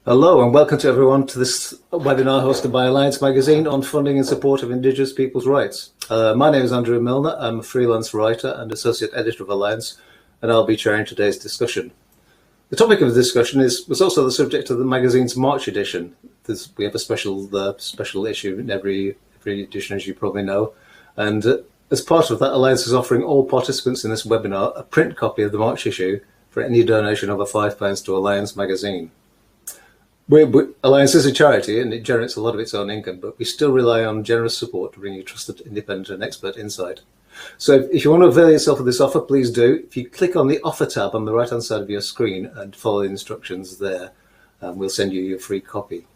Hello and welcome to everyone to this webinar hosted by Alliance Magazine on funding and support of Indigenous Peoples' rights. My name is Andrew Milner. I'm a freelance writer and associate editor of Alliance, and I'll be chairing today's discussion. The topic of the discussion was also the subject of the magazine's March edition. We have a special issue in every edition, as you probably know, and as part of that, Alliance is offering all participants in this webinar a print copy of the March issue for any donation over £5 to Alliance Magazine. Alliance is a charity and it generates a lot of its own income, but we still rely on generous support to bring you trusted, independent and expert insight. So if you want to avail yourself of this offer, please do. If you click on the offer tab on the right hand side of your screen and follow the instructions there, we'll send you your free copy.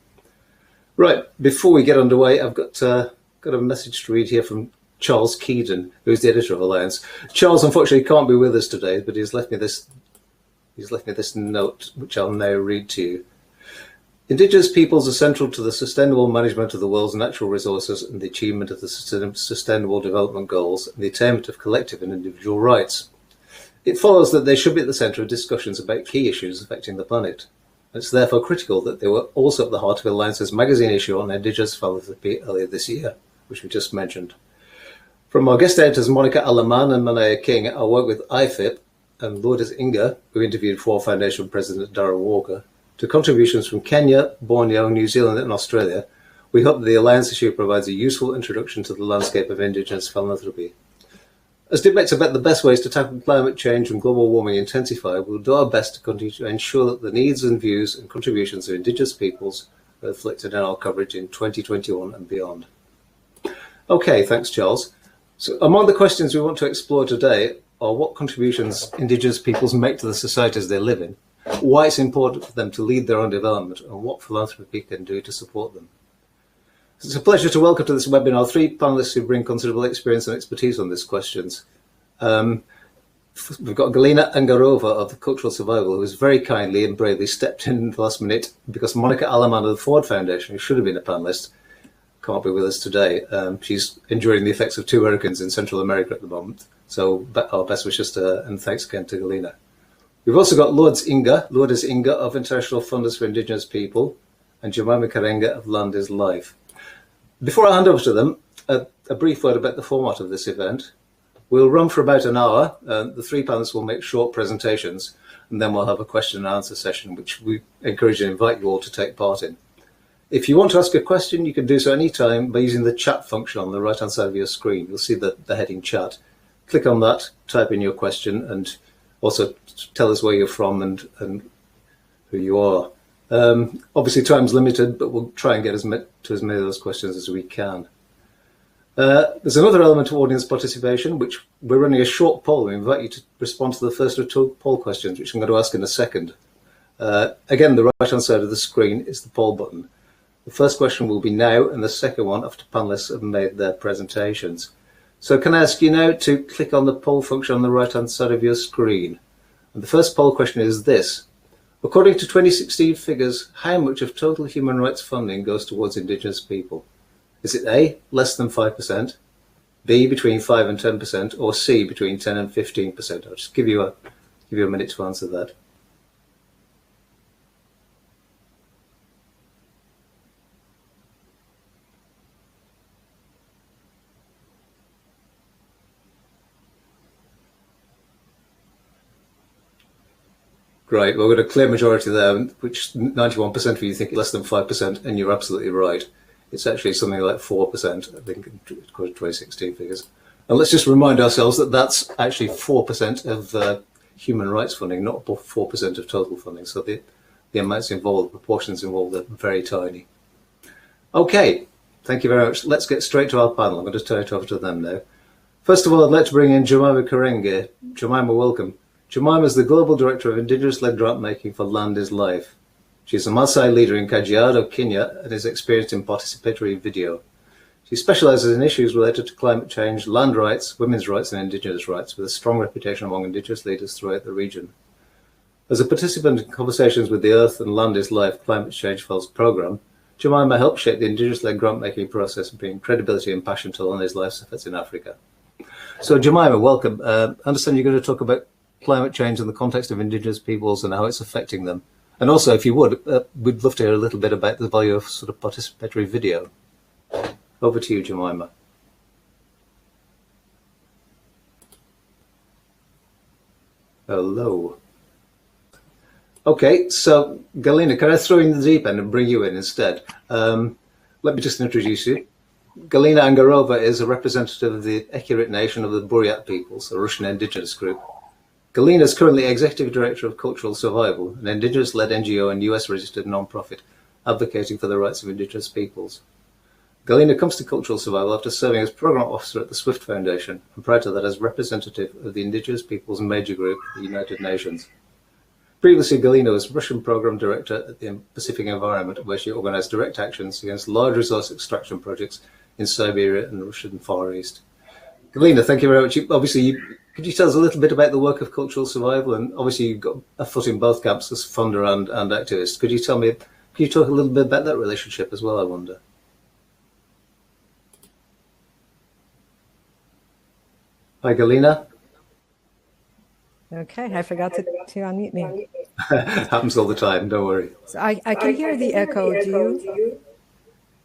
Right, before we get underway, I've got a message to read here from Charles Keedon, who is the editor of Alliance. Charles unfortunately can't be with us today, but he's left me this note, which I'll now read to you. Indigenous peoples are central to the sustainable management of the world's natural resources and the achievement of the Sustainable Development Goals and the attainment of collective and individual rights. It follows that they should be at the centre of discussions about key issues affecting the planet. It's therefore critical that they were also at the heart of Alliance's magazine issue on Indigenous Philanthropy earlier this year, which we just mentioned. From our guest editors Mónica, Alemán and Kerenge, I work with IFIP and Lourdes Inga, who interviewed for Foundation President Darren Walker, to contributions from Kenya, Borneo, New Zealand and Australia, we hope that the Alliance issue provides a useful introduction to the landscape of Indigenous philanthropy. As debates about the best ways to tackle climate change and global warming intensify, we'll do our best to continue to ensure that the needs and views and contributions of Indigenous peoples are reflected in our coverage in 2021 and beyond. Okay, thanks Charles. So among the questions we want to explore today are what contributions Indigenous peoples make to the societies they live in, why it's important for them to lead their own development, and what philanthropy can do to support them. It's a pleasure to welcome to this webinar three panelists who bring considerable experience and expertise on these questions. We've got Galina Angarova of the Cultural Survival, who has very kindly and bravely stepped in the last minute because Mónica Alemán of the Ford Foundation, who should have been a panelist, can't be with us today. She's enduring the effects of 2 hurricanes in Central America at the moment. So our best wishes to her, and thanks again to Galina. We've also got Lourdes Inga of International Funders for Indigenous People, and Jemimah Karenga of Land is Life. Before I hand over to them, a brief word about the format of this event. We'll run for about an hour. The 3 panelists will make short presentations, and then we'll have a question and answer session, which we encourage and invite you all to take part in. If you want to ask a question, you can do so anytime by using the chat function on the right-hand side of your screen. You'll see the heading chat. Click on that, type in your question, and also tell us where you're from and who you are. Obviously, time's limited, but we'll try and get to as many of those questions as we can. There's another element of audience participation, which we're running a short poll. We invite you to respond to the first of 2 poll questions, which I'm going to ask in a second. Again, the right-hand side of the screen is the poll button. The first question will be now, and the second one after panelists have made their presentations. So can I ask you now to click on the poll function on the right-hand side of your screen? And the first poll question is this. According to 2016 figures, how much of total human rights funding goes towards Indigenous people? Is it A, less than 5%, B, between 5 and 10%, or C, between 10 and 15%? I'll just give you a minute to answer that. Right, well, we've got a clear majority there, which 91% of you think less than 5%, and you're absolutely right. It's actually something like 4%, I think, according to 2016 figures. And let's just remind ourselves that that's actually 4% of human rights funding, not 4% of total funding. So the amounts involved, the proportions involved are very tiny. Okay, thank you very much. Let's get straight to our panel. I'm going to turn it over to them now. First of all, I'd like to bring in Jemimah Kerenge. Jemimah, welcome. Jemimah is the Global Director of Indigenous Led Grant-Making for Land is Life. She is a Maasai leader in Kajiado, Kenya, and is experienced in participatory video. She specialises in issues related to climate change, land rights, women's rights and Indigenous rights, with a strong reputation among Indigenous leaders throughout the region. As a participant in conversations with the Earth and Land is Life Climate Change Fellows programme, Jemimah helped shape the Indigenous-led grant-making process and bring credibility and passion to Land is Life's efforts in Africa. So Jemimah, welcome. I understand you're going to talk about climate change in the context of Indigenous peoples and how it's affecting them. And also, if you would, we'd love to hear a little bit about the value of sort of participatory video. Over to you, Jemimah. Hello. Okay, so Galina, can I throw in the deep end and bring you in instead? Let me just introduce you. Galina Angarova is a representative of the Ekirit Nation of the Buryat Peoples, a Russian indigenous group. Galina is currently Executive Director of Cultural Survival, an Indigenous-led NGO and US-registered non-profit advocating for the rights of Indigenous peoples. Galina comes to Cultural Survival after serving as Program Officer at the Swift Foundation, and prior to that as representative of the Indigenous Peoples Major Group, the United Nations. Previously, Galina was Russian Program Director at the Pacific Environment, where she organized direct actions against large resource extraction projects in Siberia and the Russian Far East. Galina, thank you very much. Could you tell us a little bit about the work of Cultural Survival? And obviously, you've got a foot in both camps as funder and activist. Could you talk a little bit about that relationship as well, I wonder? Hi, Galina. Okay, I forgot to unmute me. Happens all the time, don't worry. So I can hear the echo, do you?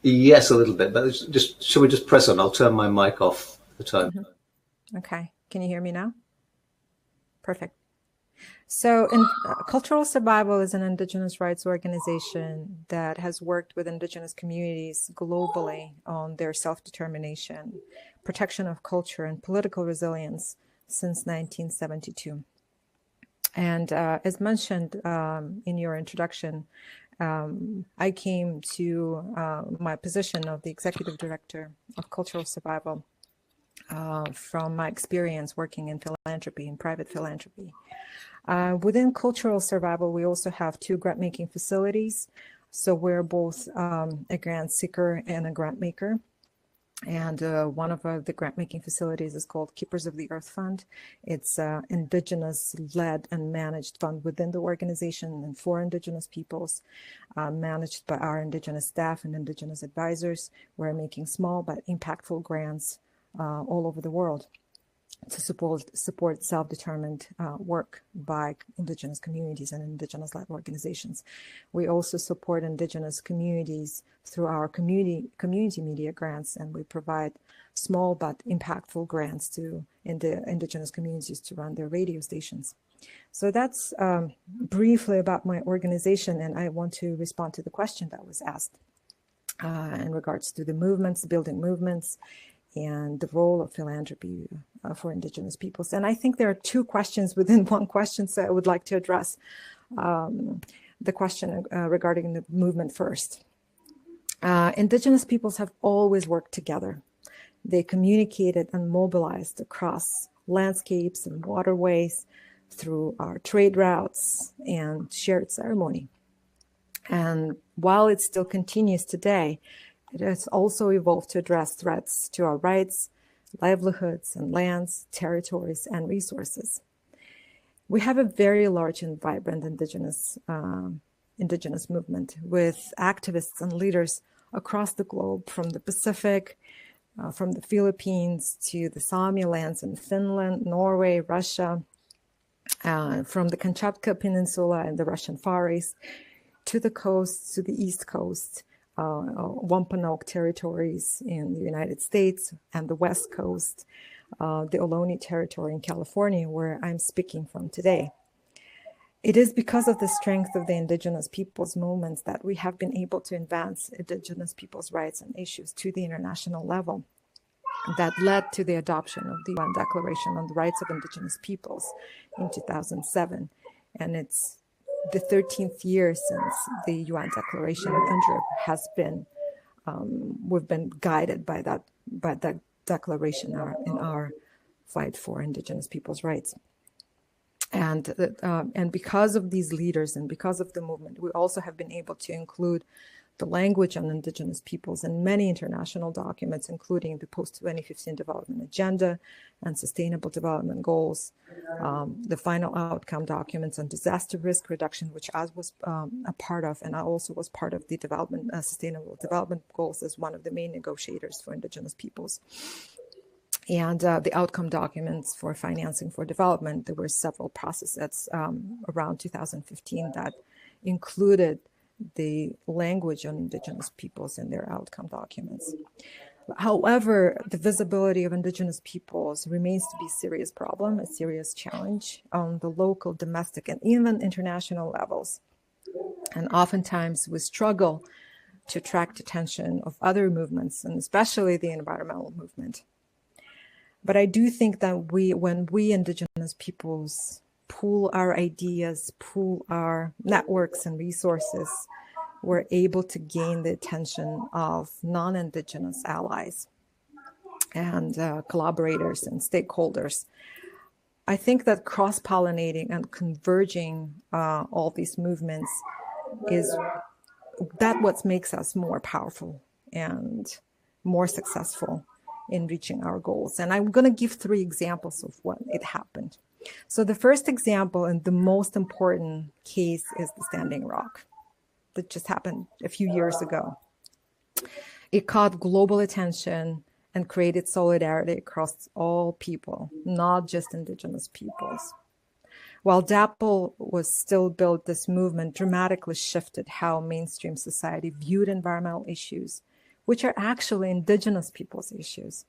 Yes, a little bit, but shall we just press on? I'll turn my mic off at the time. Mm-hmm. Okay, can you hear me now? Perfect. So Cultural Survival is an Indigenous rights organization that has worked with Indigenous communities globally on their self-determination, protection of culture, and political resilience since 1972. And as mentioned in your introduction, I came to my position of the Executive Director of Cultural Survival from my experience working in philanthropy, in private philanthropy. Within Cultural Survival, we also have 2 grant-making facilities. So we're both a grant seeker and a grant maker. And one of the grant-making facilities is called Keepers of the Earth Fund. It's an Indigenous-led and managed fund within the organization and for Indigenous peoples, managed by our Indigenous staff and Indigenous advisors. We're making small but impactful grants all over the world to support self-determined work by Indigenous communities and Indigenous-led organizations. We also support Indigenous communities through our community media grants, and we provide small but impactful grants to Indigenous communities to run their radio stations. So that's briefly about my organization, and I want to respond to the question that was asked in regards to the movements, building movements, and the role of philanthropy for Indigenous peoples. And I think there are 2 questions within one question, so I would like to address the question regarding the movement first. Indigenous peoples have always worked together. They communicated and mobilized across landscapes and waterways through our trade routes and shared ceremony. And while it still continues today, it has also evolved to address threats to our rights, livelihoods, and lands, territories, and resources. We have a very large and vibrant Indigenous movement with activists and leaders across the globe, from the Pacific, from the Philippines to the Sami lands in Finland, Norway, Russia, from the Kamchatka Peninsula and the Russian Far East to the coast, to the East Coast, Wampanoag territories in the United States and the West Coast, the Ohlone territory in California, where I'm speaking from today. It is because of the strength of the Indigenous peoples' movements that we have been able to advance Indigenous peoples' rights and issues to the international level that led to the adoption of the UN Declaration on the Rights of Indigenous Peoples in 2007. And it's the 13th year since the UN Declaration has been, we've been guided by that declaration in our fight for Indigenous people's rights. And because of these leaders and because of the movement, we also have been able to include the language on Indigenous peoples in many international documents, including the post-2015 Development Agenda and Sustainable Development Goals, the final outcome documents on disaster risk reduction, which I was a part of, and I also was part of the Sustainable Development Goals as one of the main negotiators for Indigenous peoples. And the outcome documents for financing for development. There were several processes around 2015 that included the language on Indigenous peoples in their outcome documents. However, the visibility of Indigenous peoples remains to be a serious problem, a serious challenge on the local, domestic, and even international levels. And oftentimes we struggle to attract attention of other movements, and especially the environmental movement. But I do think that when we Indigenous peoples pool our ideas, pool our networks and resources, we're able to gain the attention of non-Indigenous allies and collaborators and stakeholders. I think that cross-pollinating and converging all these movements is that what makes us more powerful and more successful in reaching our goals. And I'm going to give 3 examples of what it happened. So the first example and the most important case is the Standing Rock that just happened a few years ago. It caught global attention and created solidarity across all people, not just Indigenous peoples. While DAPL was still built, this movement dramatically shifted how mainstream society viewed environmental issues, which are actually Indigenous peoples' issues.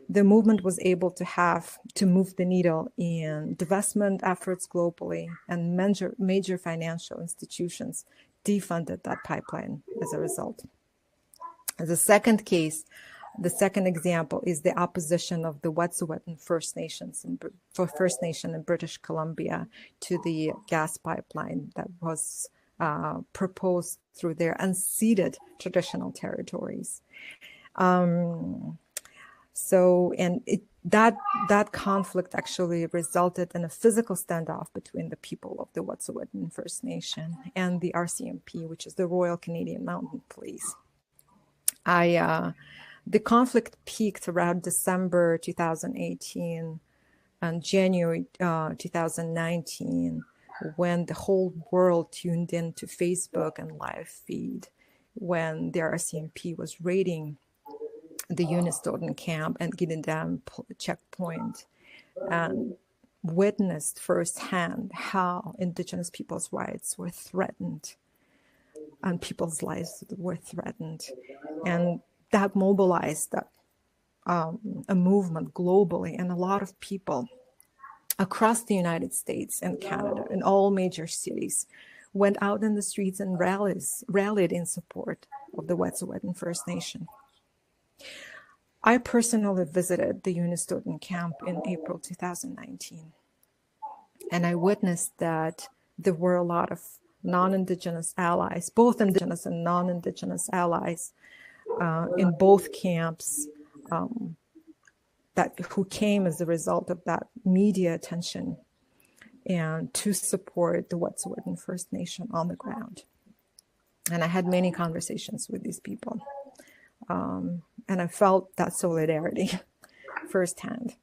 The movement was able to move the needle in divestment efforts globally, and major financial institutions defunded that pipeline as a result. The second case, the second example, is the opposition of the Wet'suwet'en First Nation in British Columbia to the gas pipeline that was proposed through their unceded traditional territories. That conflict actually resulted in a physical standoff between the people of the Wet'suwet'en First Nation and the RCMP, which is the Royal Canadian Mounted Police. The conflict peaked around December 2018 and January 2019, when the whole world tuned into Facebook and live feed, when the RCMP was raiding the Unistoten camp and Gideon Dam checkpoint, and witnessed firsthand how Indigenous people's rights were threatened and people's lives were threatened. And that mobilized a movement globally, and a lot of people across the United States and Canada in all major cities went out in the streets and rallied in support of the Wet'suwet'en First Nation. I personally visited the Unistoten camp in April 2019, and I witnessed that there were a lot of non-Indigenous allies, both Indigenous and non-Indigenous allies in both camps, who came as a result of that media attention and to support the Wet'suwet'en First Nation on the ground. And I had many conversations with these people. And I felt that solidarity firsthand.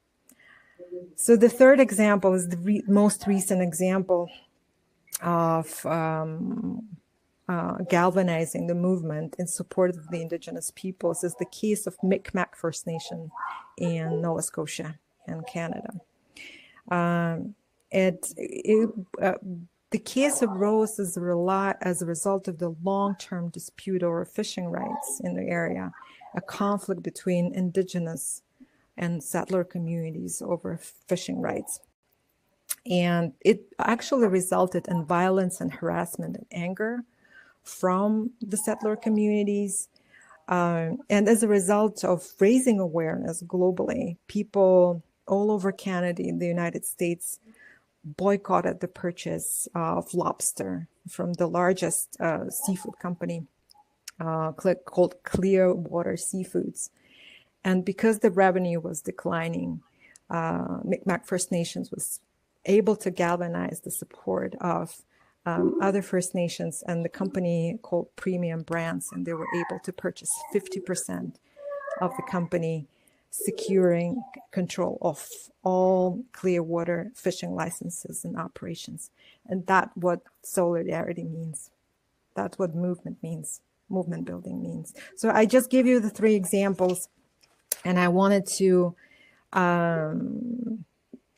So the third example is the most recent example of galvanizing the movement in support of the Indigenous peoples is the case of Mi'kmaq First Nation in Nova Scotia in Canada. The case arose as a result of the long-term dispute over fishing rights in the area, a conflict between Indigenous and settler communities over fishing rights. And it actually resulted in violence and harassment and anger from the settler communities. And as a result of raising awareness globally, people all over Canada and the United States boycotted the purchase of lobster from the largest seafood company called Clearwater Seafoods. And because the revenue was declining, Mi'kmaq First Nations was able to galvanize the support of other First Nations and the company called Premium Brands, and they were able to purchase 50% of the company, securing control of all Clearwater fishing licenses and operations. And that's what solidarity means. That's what movement means, movement building means. So I just gave you the 3 examples, and I wanted to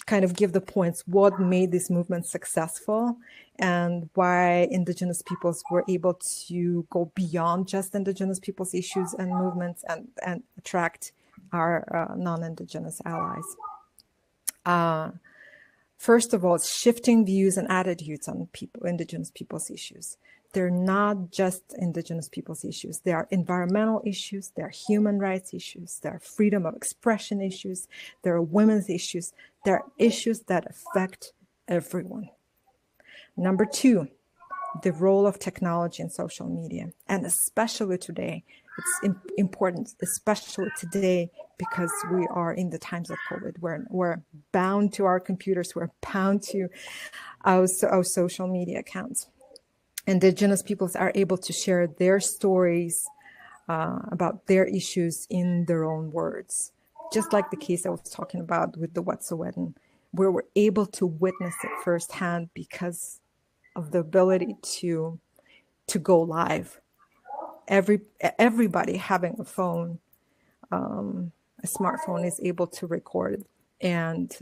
kind of give the points, what made this movement successful and why Indigenous peoples were able to go beyond just Indigenous peoples' issues and movements and attract our non-Indigenous allies. First of all, it's shifting views and attitudes on Indigenous peoples' issues. They're not just Indigenous peoples' issues. They are environmental issues. They are human rights issues. They are freedom of expression issues. They are women's issues. They are issues that affect everyone. Number two, the role of technology and social media. And especially today, it's important, especially today, because we are in the times of COVID. We're bound to our computers. We're bound to our social media accounts. Indigenous peoples are able to share their stories about their issues in their own words. Just like the case I was talking about with the Wet'suwet'en, where we're able to witness it firsthand because of the ability to go live. Everybody having a phone, a smartphone, is able to record and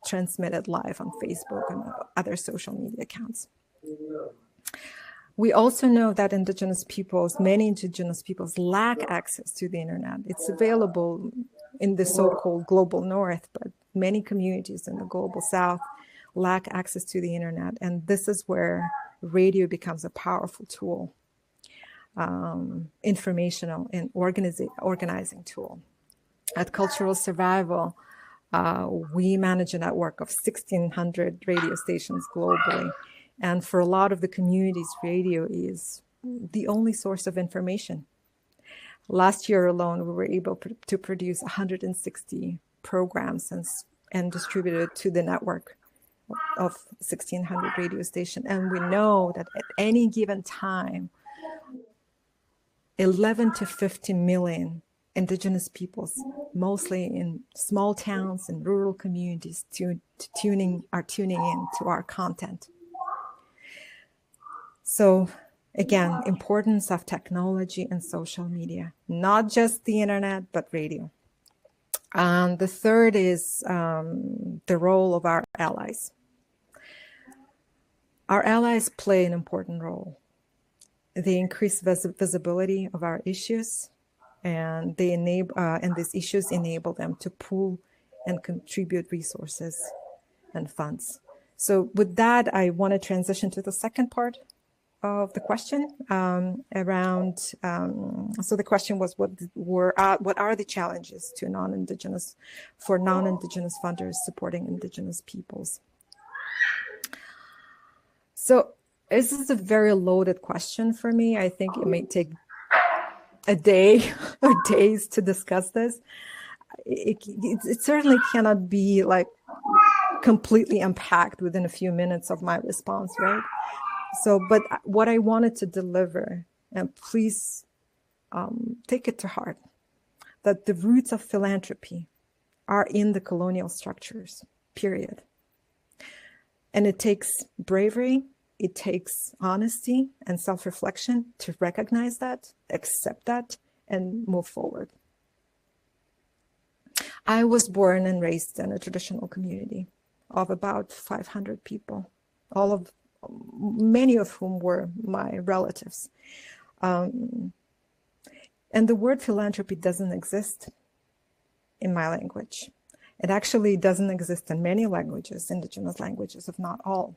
transmit it live on Facebook and other social media accounts. We also know that many Indigenous peoples lack access to the internet. It's available in the so-called global north, but many communities in the global south lack access to the internet. And this is where radio becomes a powerful tool, informational and organizing tool. At Cultural Survival, we manage a network of 1,600 radio stations globally. And for a lot of the communities, radio is the only source of information. Last year alone, we were able to produce 160 programs and distribute it to the network of 1,600 radio stations. And we know that at any given time, 11 to 50 million Indigenous peoples, mostly in small towns and rural communities, are tuning in to our content. So again, importance of technology and social media, not just the internet, but radio. And the third is the role of our allies. Our allies play an important role. They increase visibility of our issues, and they enable, and these issues enable them to pool and contribute resources and funds. So with that, I want to transition to the second part of the question around. So the question was, what are the challenges to non-Indigenous funders supporting Indigenous peoples? So this is a very loaded question for me. I think it may take a day or days to discuss this. It certainly cannot be like completely unpacked within a few minutes of my response, right? So, but what I wanted to deliver, and please take it to heart, that the roots of philanthropy are in the colonial structures, period. And it takes bravery, it takes honesty and self-reflection to recognize that, accept that, and move forward. I was born and raised in a traditional community of about 500 people, many of whom were my relatives. And the word philanthropy doesn't exist in my language. It actually doesn't exist in many languages, Indigenous languages, if not all.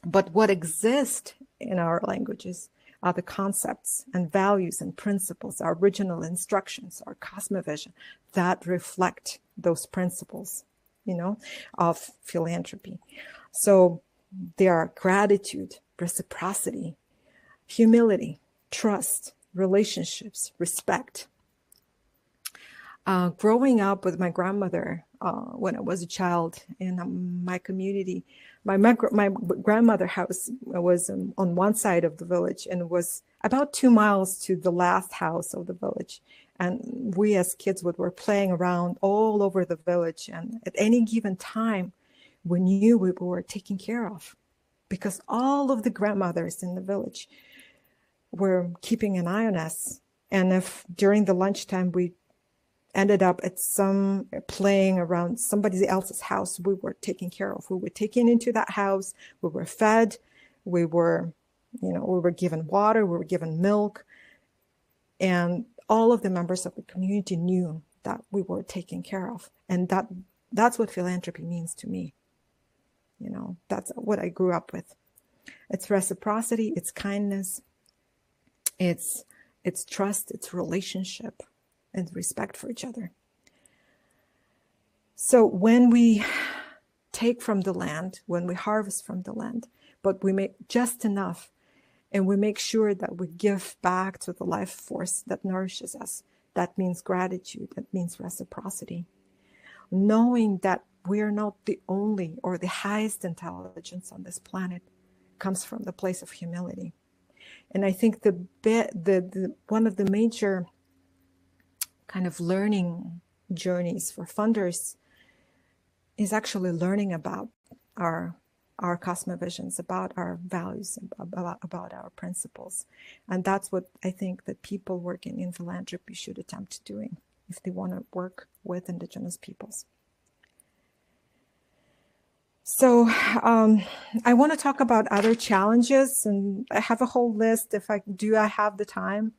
But what exists in our languages are the concepts and values and principles, our original instructions, our cosmovision that reflect those principles, of philanthropy. So they are gratitude, reciprocity, humility, trust, relationships, respect. Growing up with my grandmother when I was a child in my community, my grandmother's house was on one side of the village and was about 2 miles to the last house of the village. And we as kids were playing around all over the village. And at any given time, we knew we were taken care of because all of the grandmothers in the village were keeping an eye on us. And if during the lunchtime we ended up at some playing around somebody else's house we were taking care of. We were taken into that house, we were fed, we were given water, we were given milk, and all of the members of the community knew that we were taken care of. And that's what philanthropy means to me. That's what I grew up with. It's reciprocity, it's kindness, it's trust, it's relationship, and respect for each other. So when we take from the land, when we harvest from the land, but we make just enough, and we make sure that we give back to the life force that nourishes us, that means gratitude, that means reciprocity. Knowing that we are not the only or the highest intelligence on this planet comes from the place of humility. And I think one of the major kind of learning journeys for funders is actually learning about our cosmovisions, about our values, about our principles. And that's what I think that people working in philanthropy should attempt doing if they want to work with Indigenous peoples. So I want to talk about other challenges, and I have a whole list. I have the time?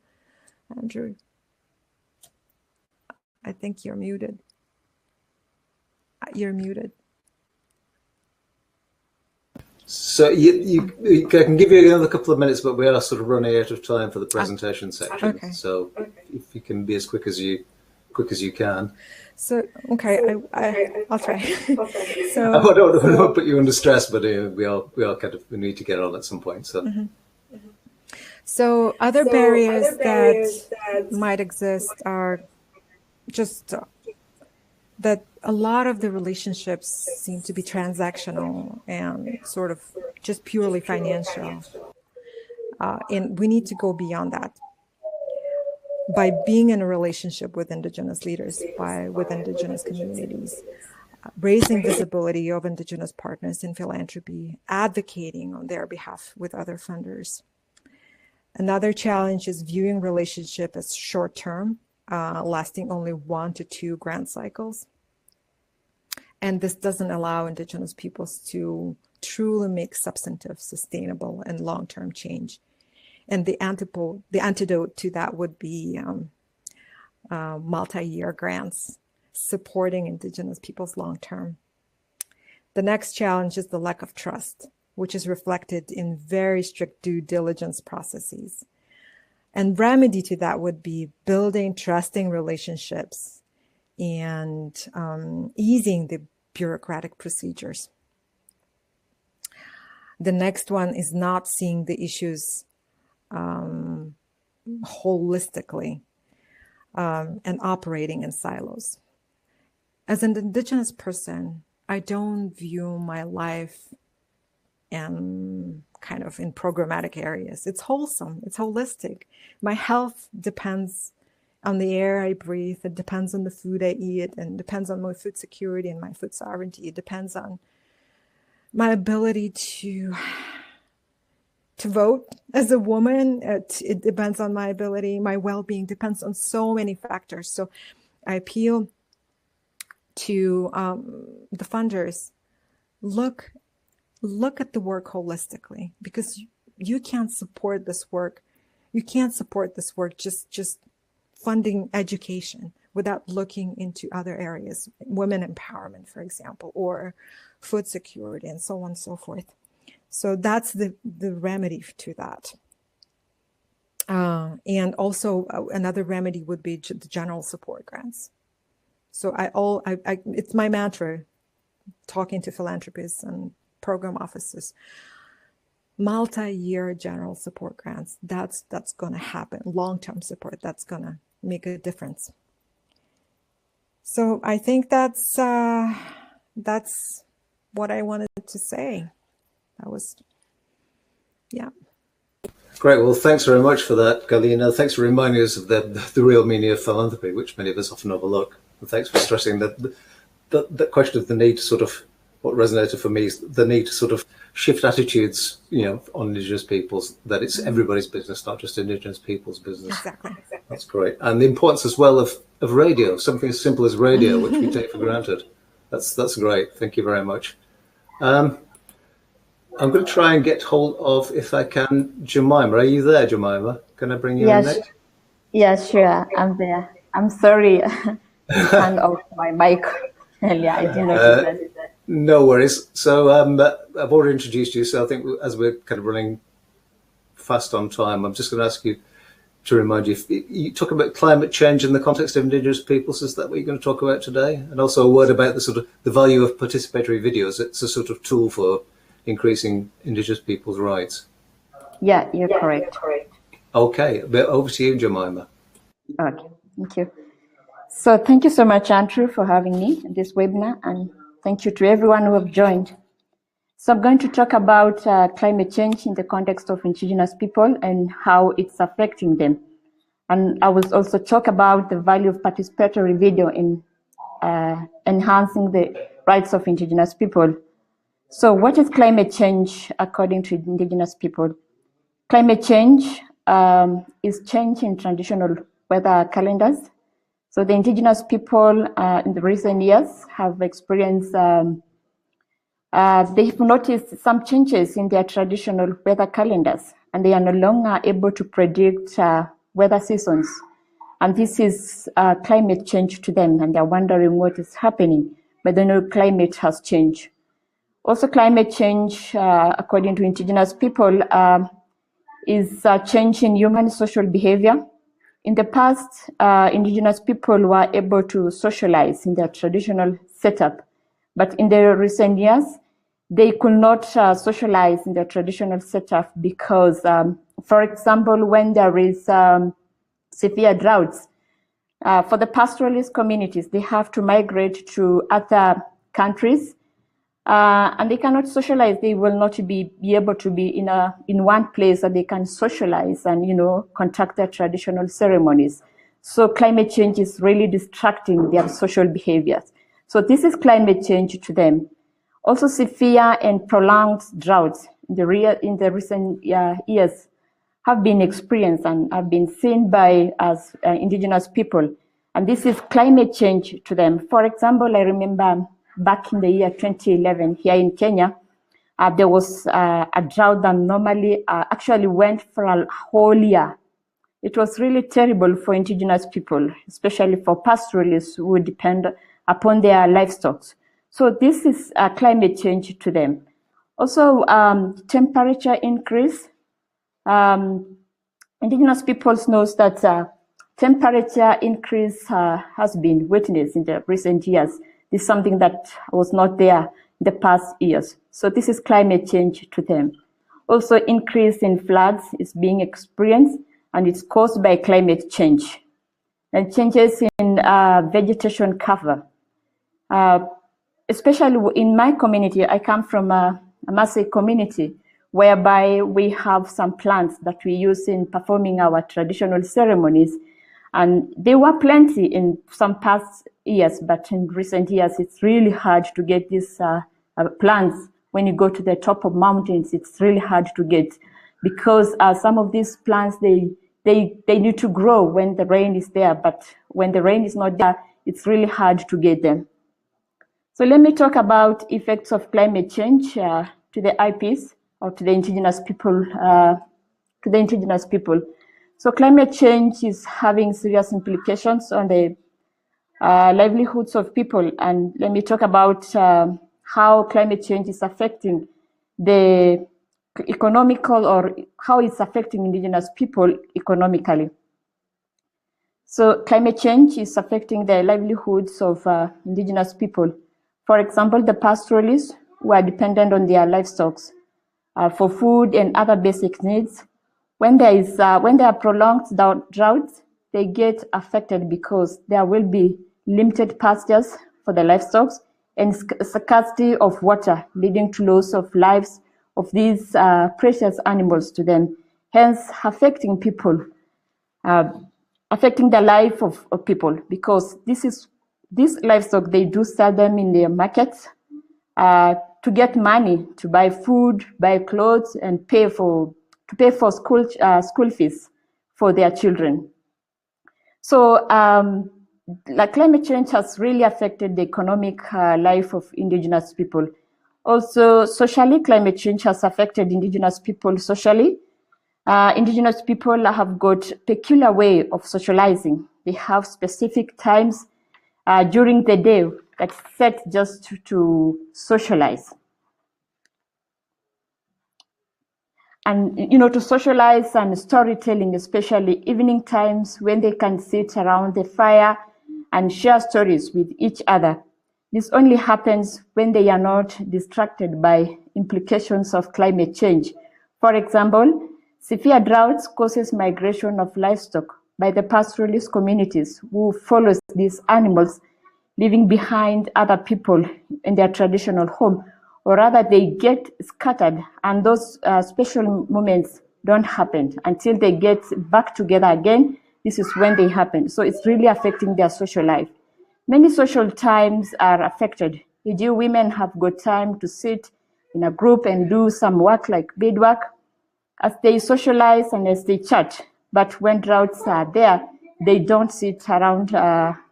Andrew, I think you're muted. You're muted. So I can give you another couple of minutes, but we are sort of running out of time for the presentation section. Okay. So if you can be as quick as you can. So okay, I'll try. So I don't put you under stress, but we all we need to get on at some point. So. Mm-hmm. So other barriers that might exist are just that a lot of the relationships seem to be transactional and sort of just purely financial. And we need to go beyond that. By being in a relationship with Indigenous leaders, with Indigenous communities, raising visibility of Indigenous partners in philanthropy, advocating on their behalf with other funders. Another challenge is viewing relationship as short-term, lasting only 1 to 2 grant cycles. And this doesn't allow Indigenous peoples to truly make substantive, sustainable, and long-term change. And the antidote to that would be multi-year grants supporting Indigenous peoples long-term. The next challenge is the lack of trust, which is reflected in very strict due diligence processes. And remedy to that would be building trusting relationships and easing the bureaucratic procedures. The next one is not seeing the issues holistically and operating in silos. As an Indigenous person, I don't view my life in programmatic areas. It's wholesome, it's holistic. My health depends on the air I breathe, it depends on the food I eat, and depends on my food security and my food sovereignty. It depends on my ability to vote as a woman. It depends on my ability, my well-being depends on so many factors. So I appeal to the funders, look at the work holistically, because you can't support this work. You can't support this work just funding education without looking into other areas, women empowerment, for example, or food security, and so on and so forth. So that's the remedy to that. And also another remedy would be the general support grants. So it's my mantra, talking to philanthropists and program officers, multi-year general support grants. That's going to happen. Long-term support, that's going to make a difference. So I think that's what I wanted to say. Yeah. Great. Well, thanks very much for that, Galina. Thanks for reminding us of the real meaning of philanthropy, which many of us often overlook. And thanks for stressing that question of the need to sort of, what resonated for me is the need to sort of shift attitudes, on Indigenous peoples, that it's everybody's business, not just Indigenous people's business. Exactly. That's great. And the importance as well of of radio, something as simple as radio, which we take for granted. That's great. Thank you very much. I'm going to try and get hold of, if I can, Jemimah. Are you there, Jemimah? Can I bring you in next? Yeah, sure. I'm there. I'm sorry. Turned off my mic earlier. I didn't notice that. No worries. So I've already introduced you, so I think as we're kind of running fast on time, I'm just going to ask you to remind you, you talk about climate change in the context of Indigenous peoples. Is that what you're going to talk about today? And also a word about the sort of the value of participatory videos. It's a sort of tool for increasing Indigenous peoples' rights. Yeah, you're correct. Okay, over to you, Jemimah. Okay, thank you. So thank you so much, Andrew, for having me in this webinar, and thank you to everyone who have joined. So I'm going to talk about climate change in the context of Indigenous people and how it's affecting them. And I will also talk about the value of participatory video in enhancing the rights of Indigenous people. So what is climate change according to Indigenous people? Climate change is change in traditional weather calendars. So the Indigenous people in the recent years have experienced, they've noticed some changes in their traditional weather calendars, and they are no longer able to predict weather seasons. And this is climate change to them, and they're wondering what is happening, but they know climate has changed. Also, climate change, according to Indigenous people, is a change in human social behavior. In the past, Indigenous people were able to socialize in their traditional setup, but in the recent years, they could not socialize in their traditional setup because, for example, when there is severe droughts, for the pastoralist communities, they have to migrate to other countries, and they cannot socialize. They will not be able to be in one place that they can socialize and, conduct their traditional ceremonies. So climate change is really distracting their social behaviors. So this is climate change to them. Also, severe and prolonged droughts in the recent years have been experienced and have been seen by us Indigenous people. And this is climate change to them. For example, I remember back in the year 2011 here in Kenya, there was a drought that normally actually went for a whole year. It was really terrible for Indigenous people, especially for pastoralists who depend upon their livestock. So this is climate change to them. Also, temperature increase. Indigenous peoples knows that temperature increase has been witnessed in the recent years. This is something that was not there in the past years. So this is climate change to them. Also, increase in floods is being experienced, and it's caused by climate change. And changes in vegetation cover. Especially in my community, I come from a Maasai community, whereby we have some plants that we use in performing our traditional ceremonies. And there were plenty in some past years, but in recent years, it's really hard to get these plants. When you go to the top of mountains, it's really hard to get, because some of these plants, they need to grow when the rain is there, but when the rain is not there, it's really hard to get them. So let me talk about effects of climate change to the IPs, or to the Indigenous people. So climate change is having serious implications on the livelihoods of people. And let me talk about how climate change is affecting the economical, or how it's affecting Indigenous people economically. So climate change is affecting the livelihoods of Indigenous people. For example, the pastoralists who are dependent on their livestock for food and other basic needs. When there are prolonged droughts, they get affected because there will be limited pastures for the livestock and scarcity of water, leading to loss of lives of these precious animals to them, hence affecting people, affecting the life of people, because this livestock, they do sell them in their markets to get money to buy food, buy clothes, and pay for school fees for their children. So like climate change has really affected the economic life of Indigenous people. Also, socially, climate change has affected Indigenous people socially. Indigenous people have got peculiar way of socializing. They have specific times during the day that's set just to socialize. And, you know, to socialize and storytelling, especially evening times when they can sit around the fire and share stories with each other. This only happens when they are not distracted by implications of climate change. For example, severe droughts causes migration of livestock by the pastoralist communities who follows these animals, leaving behind other people in their traditional home, or rather they get scattered, and those special moments don't happen until they get back together again. This is when they happen. So it's really affecting their social life. Many social times are affected. E.g., women have got time to sit in a group and do some work like beadwork as they socialize and as they chat. But when droughts are there, they don't sit around,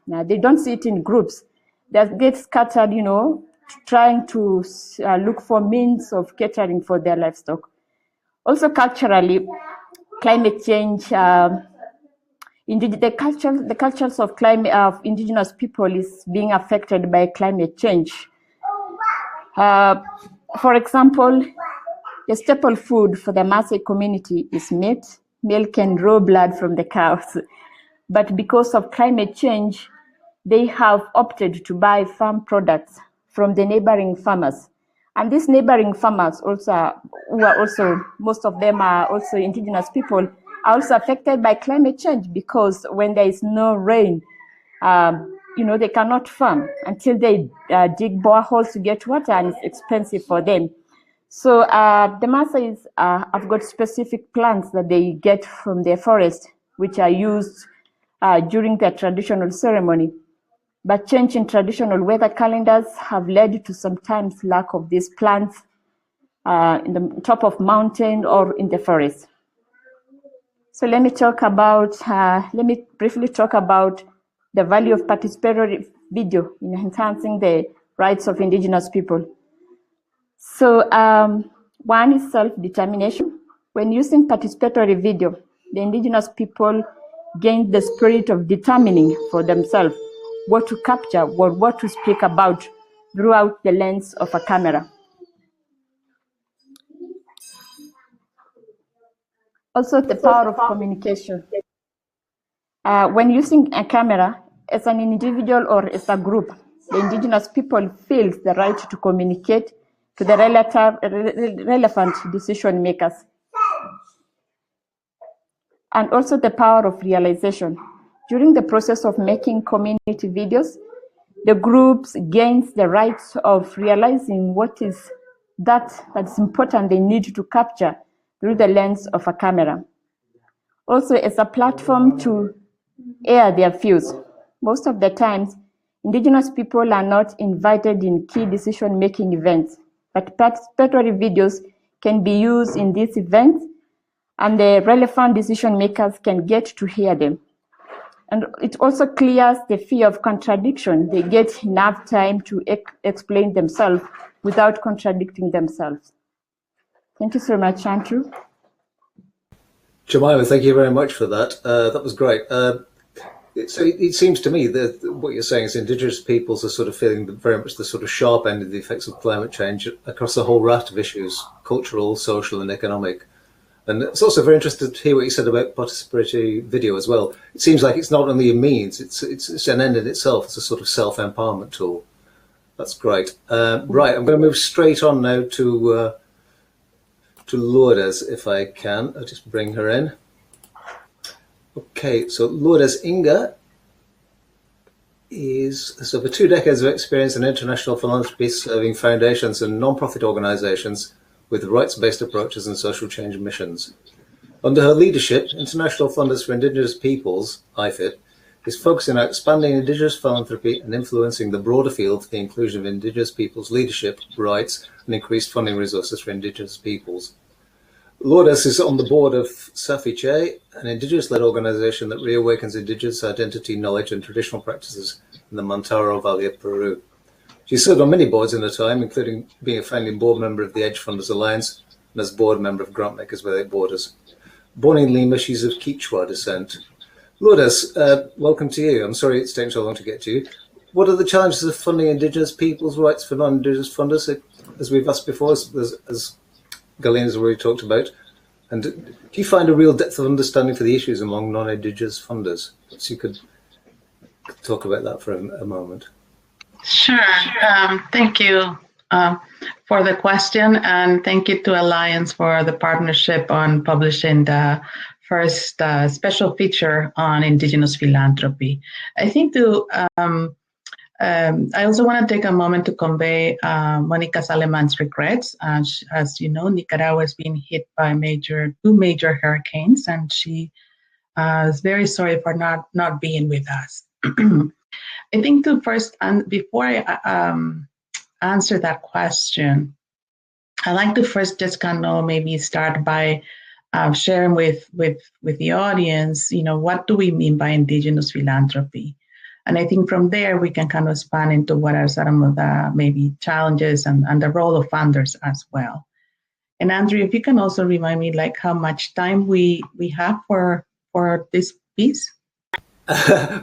they don't sit in groups. They get scattered, you know, trying to look for means of catering for their livestock. Also culturally, climate change, the cultures of Indigenous people is being affected by climate change. For example, the staple food for the Maasai community is meat, milk, and raw blood from the cows. But because of climate change, they have opted to buy farm products from the neighboring farmers. And these neighboring farmers most of them are also Indigenous people, are also affected by climate change, because when there is no rain, you know, they cannot farm until they dig boreholes to get water, and it's expensive for them. So the Maasais have got specific plants that they get from their forest, which are used during their traditional ceremony. But change in traditional weather calendars have led to sometimes lack of these plants in the top of mountain or in the forest. So let me briefly talk about the value of participatory video in enhancing the rights of Indigenous people. So one is self-determination. When using participatory video, the Indigenous people gain the spirit of determining for themselves what to capture or what to speak about throughout the lens of a camera. Also, the power of communication. When using a camera, as an individual or as a group, the Indigenous people feel the right to communicate to the relevant decision makers. And also the power of realization. During the process of making community videos, the groups gains the right of realizing what is that's important they need to capture through the lens of a camera. Also, as a platform to air their views. Most of the times, Indigenous people are not invited in key decision-making events, but participatory videos can be used in these events, and the relevant decision makers can get to hear them. And it also clears the fear of contradiction. They get enough time to explain themselves without contradicting themselves. Thank you so much, Andrew. Jemimah, thank you very much for that. That was great. So it seems to me that what you're saying is Indigenous peoples are sort of feeling very much the sort of sharp end of the effects of climate change across a whole raft of issues, cultural, social, and economic. And it's also very interesting to hear what you said about participatory video as well. It seems like it's not only a means, it's an end in itself. It's a sort of self-empowerment tool. That's great. Right, I'm going to move straight on now to Lourdes, if I can. I'll just bring her in. Okay, so Lourdes Inga has over 2 decades of experience in international philanthropy, serving foundations and non-profit organizations with rights-based approaches and social change missions. Under her leadership, International Funders for Indigenous Peoples, IFIP, is focusing on expanding Indigenous philanthropy and influencing the broader field for the inclusion of Indigenous peoples' leadership, rights, and increased funding resources for Indigenous peoples. Lourdes is on the board of Safiche, an Indigenous-led organization that reawakens Indigenous identity, knowledge, and traditional practices in the Mantaro Valley of Peru. She served on many boards in her time, including being a founding board member of the Edge Funders Alliance and as board member of Grantmakers Without Borders. Born in Lima, she's of Quechua descent. Lourdes, welcome to you. I'm sorry it's taken so long to get to you. What are the challenges of funding Indigenous people's rights for non-Indigenous funders, as we've asked before, as Galena's already talked about? And do you find a real depth of understanding for the issues among non-Indigenous funders? So you could talk about that for a moment. Sure. Thank you for the question, and thank you to Alliance for the partnership on publishing the first special feature on Indigenous philanthropy. I think I also want to take a moment to convey Mónica's Alemán's regrets. As you know, Nicaragua has been hit by two major hurricanes, and she is very sorry for not being with us. I think to first, before I answer that question, I'd like to first just kind of maybe start by sharing with the audience, what do we mean by Indigenous philanthropy? And I think from there, we can kind of span into what are some of the maybe challenges and the role of funders as well. And Andrew, if you can also remind me like how much time we have for this piece?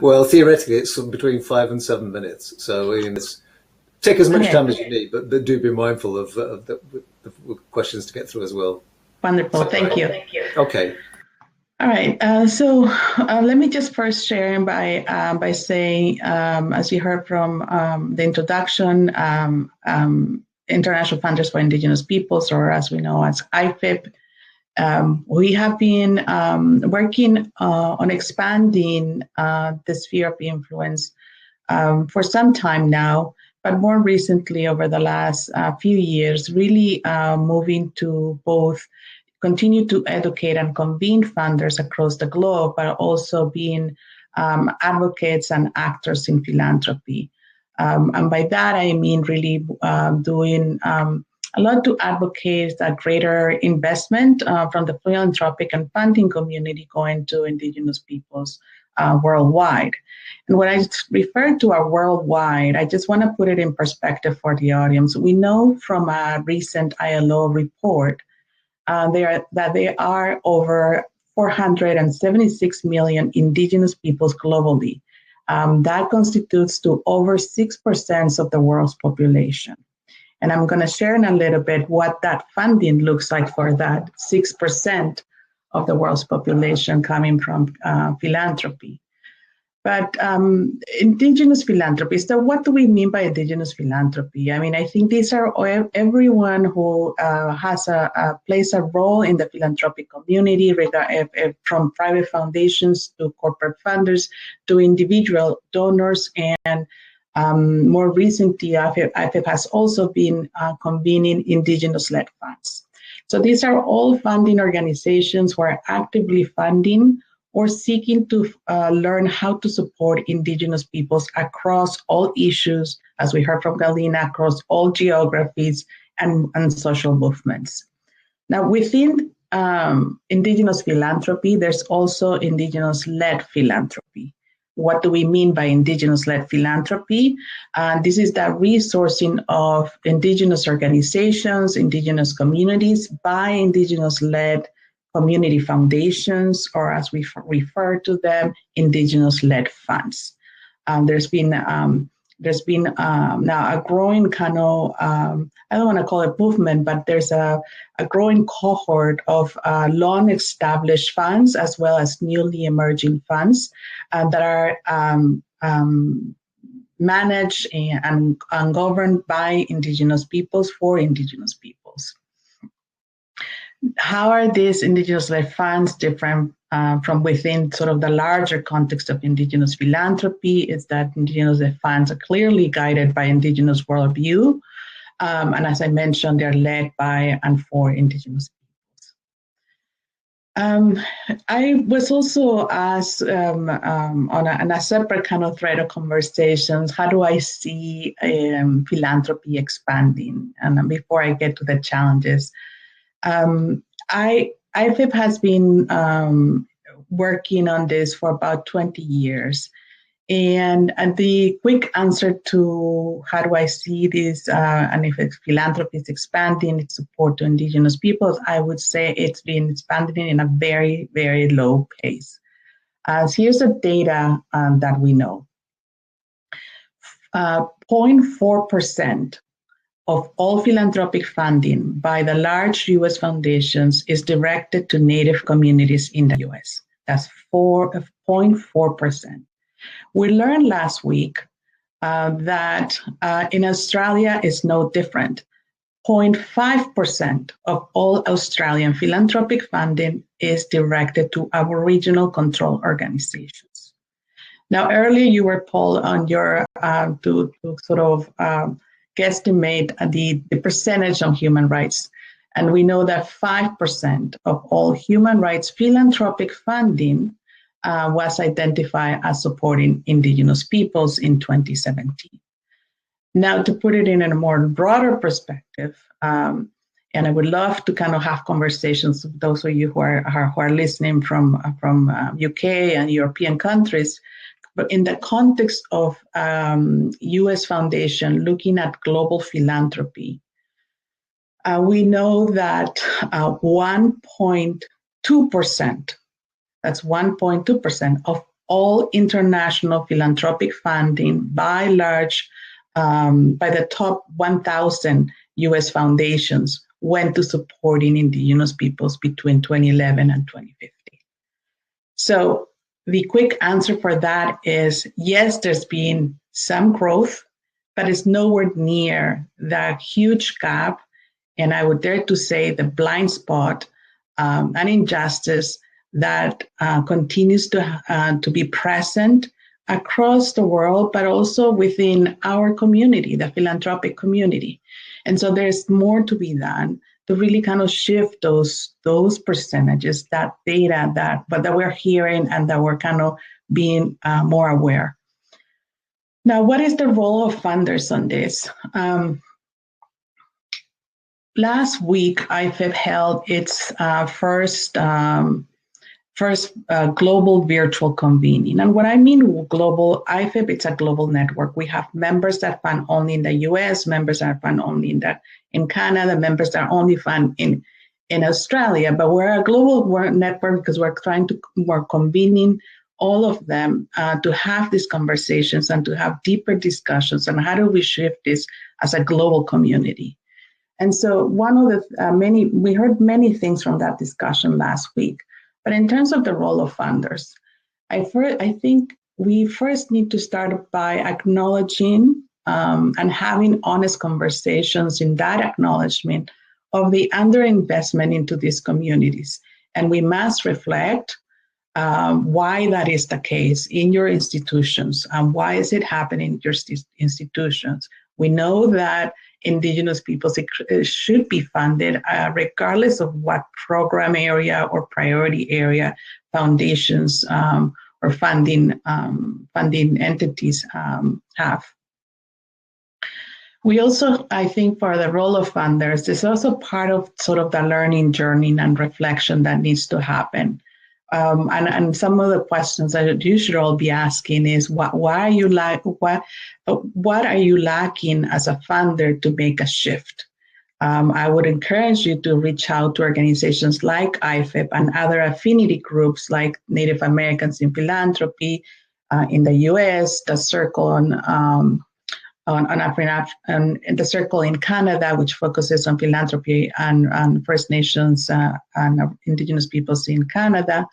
Well, theoretically, it's between 5 and 7 minutes. So take as much time as you need, but do be mindful of the questions to get through as well. Wonderful. Thank you. Okay. All right. So let me just first share by saying, as you heard from the introduction, International Funders for Indigenous Peoples, or as we know as IFIP, we have been working on expanding the sphere of influence for some time now, but more recently over the last few years, really moving to both continue to educate and convene funders across the globe, but also being advocates and actors in philanthropy. And by that, I mean really doing a lot to advocate a greater investment from the philanthropic and funding community going to Indigenous peoples worldwide. And when I refer to our worldwide, I just want to put it in perspective for the audience. We know from a recent ILO report that there are over 476 million Indigenous peoples globally. That constitutes to over 6% of the world's population. And I'm going to share in a little bit what that funding looks like for that 6% of the world's population coming from philanthropy. But Indigenous philanthropy, so what do we mean by Indigenous philanthropy? I mean, I think these are everyone who plays a role in the philanthropic community, from private foundations to corporate funders to individual donors. And more recently, IFIP has also been convening Indigenous Led Funds. So these are all funding organizations who are actively funding or seeking to learn how to support Indigenous peoples across all issues, as we heard from Galena, across all geographies and social movements. Now, within Indigenous philanthropy, there's also Indigenous-led philanthropy. What do we mean by Indigenous-led philanthropy? This is the resourcing of Indigenous organizations, Indigenous communities by Indigenous-led community foundations, or as we refer to them, Indigenous-led funds. There's been now a growing kind of, I don't want to call it movement, but there's a growing cohort of long-established funds as well as newly emerging funds that are managed and governed by Indigenous peoples for Indigenous peoples. How are these Indigenous-led funds different from within sort of the larger context of Indigenous philanthropy? Is that Indigenous-led funds are clearly guided by Indigenous worldview. And as I mentioned, they're led by and for Indigenous peoples. I was also asked on a separate kind of thread of conversations, how do I see philanthropy expanding? And before I get to the challenges, IFIP has been working on this for about 20 years. And the quick answer to how do I see this, and if philanthropy is expanding its support to Indigenous peoples, I would say it's been expanding in a very, very low pace. Here's the data that we know. 0.4% of all philanthropic funding by the large U.S. foundations is directed to Native communities in the U.S. That's 0.4%. We learned last week that in Australia is no different. 0.5% of all Australian philanthropic funding is directed to Aboriginal control organizations. Now, earlier you were, Paul, on your to sort of guesstimate the percentage on human rights. And we know that 5% of all human rights philanthropic funding was identified as supporting Indigenous peoples in 2017. Now, to put it in a more broader perspective, and I would love to kind of have conversations with those of you who are listening from UK and European countries, but in the context of US Foundation looking at global philanthropy, we know that 1.2%, that's 1.2% of all international philanthropic funding by the top 1,000 US foundations went to supporting Indigenous peoples between 2011 and 2015. So the quick answer for that is, yes, there's been some growth, but it's nowhere near that huge gap. And I would dare to say the blind spot and injustice that continues to be present across the world, but also within our community, the philanthropic community. And so there's more to be done to really kind of shift those percentages, that data that we're hearing and that we're kind of being more aware. Now, what is the role of funders on this? Last week, IFIP held its first global virtual convening. And what I mean global, IFIP, it's a global network. We have members that fund only in the US, members that fund only in Canada, members that only fund in Australia, but we're a global network because we're convening all of them to have these conversations and to have deeper discussions on how do we shift this as a global community. And so one of the we heard many things from that discussion last week. But in terms of the role of funders, I think we first need to start by acknowledging and having honest conversations in that acknowledgement of the underinvestment into these communities. And we must reflect why that is the case in your institutions and why is it happening in your institutions. We know that Indigenous peoples should be funded regardless of what program area or priority area foundations or funding entities have. We also, I think, for the role of funders, this is also part of sort of the learning journey and reflection that needs to happen. And some of the questions that you should all be asking is, what are you lacking as a funder to make a shift? I would encourage you to reach out to organizations like IFIP and other affinity groups like Native Americans in Philanthropy in the US, the Circle on the Circle in Canada, which focuses on philanthropy and First Nations and Indigenous peoples in Canada,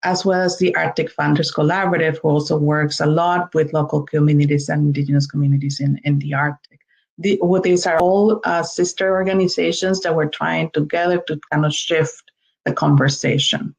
as well as the Arctic Funders Collaborative, who also works a lot with local communities and Indigenous communities in the Arctic. These are all sister organizations that we're trying together to kind of shift the conversation.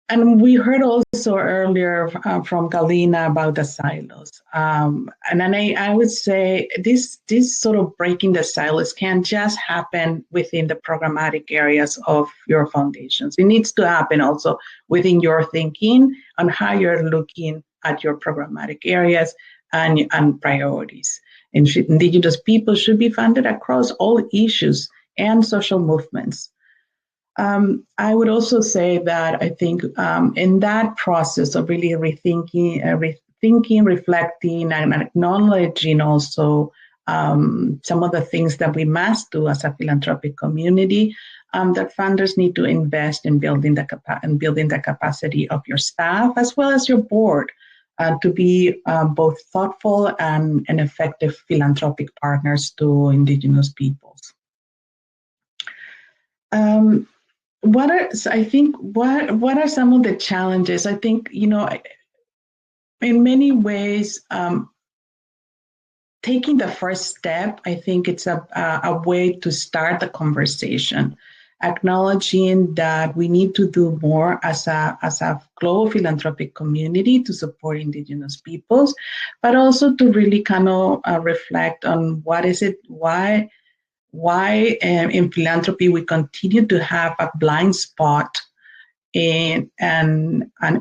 And we heard also earlier from Galina about the silos. And then I would say this sort of breaking the silos can't just happen within the programmatic areas of your foundations. It needs to happen also within your thinking on how you're looking at your programmatic areas and priorities. Indigenous people should be funded across all issues and social movements. I would also say that I think in that process of really rethinking, reflecting, and acknowledging also some of the things that we must do as a philanthropic community, that funders need to invest in building the capacity of your staff as well as your board to be both thoughtful and effective philanthropic partners to Indigenous peoples. What are some of the challenges? I think, in many ways, taking the first step, I think it's a way to start the conversation, acknowledging that we need to do more as a global philanthropic community to support Indigenous peoples, but also to really kind of reflect on why in philanthropy we continue to have a blind spot and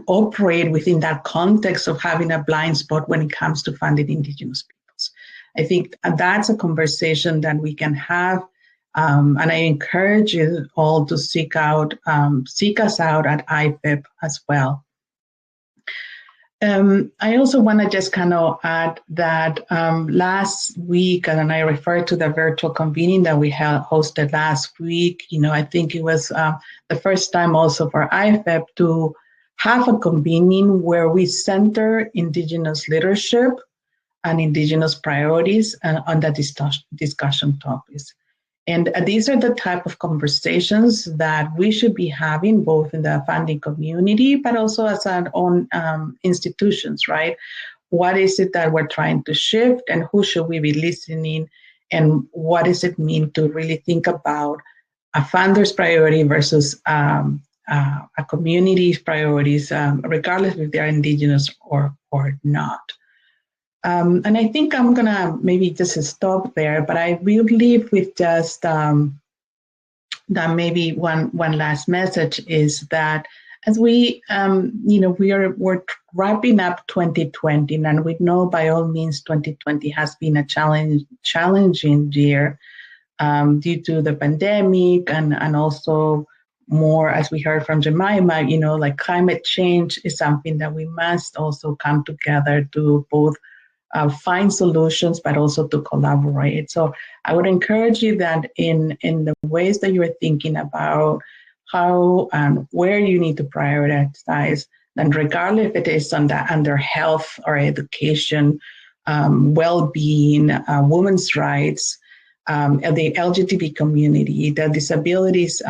operate within that context of having a blind spot when it comes to funding Indigenous peoples. I think that's a conversation that we can have, and I encourage you all to seek us out at IFIP as well. I also want to just kind of add that last week, and I refer to the virtual convening that we hosted last week, I think it was the first time also for IFIP to have a convening where we center Indigenous leadership and Indigenous priorities on the discussion topics. And these are the type of conversations that we should be having both in the funding community, but also as our own institutions, right? What is it that we're trying to shift and who should we be listening? And what does it mean to really think about a funder's priority versus a community's priorities, regardless if they're Indigenous or not. And I think I'm gonna maybe just stop there, but I will leave with just that maybe one last message is that as we're wrapping up 2020, and we know by all means 2020 has been a challenging year due to the pandemic and also more, as we heard from Jemimah, like climate change is something that we must also come together to both find solutions, but also to collaborate. So I would encourage you that in the ways that you're thinking about how and where you need to prioritize, and regardless if it is under health or education, well-being, women's rights, the LGBT community, the disabilities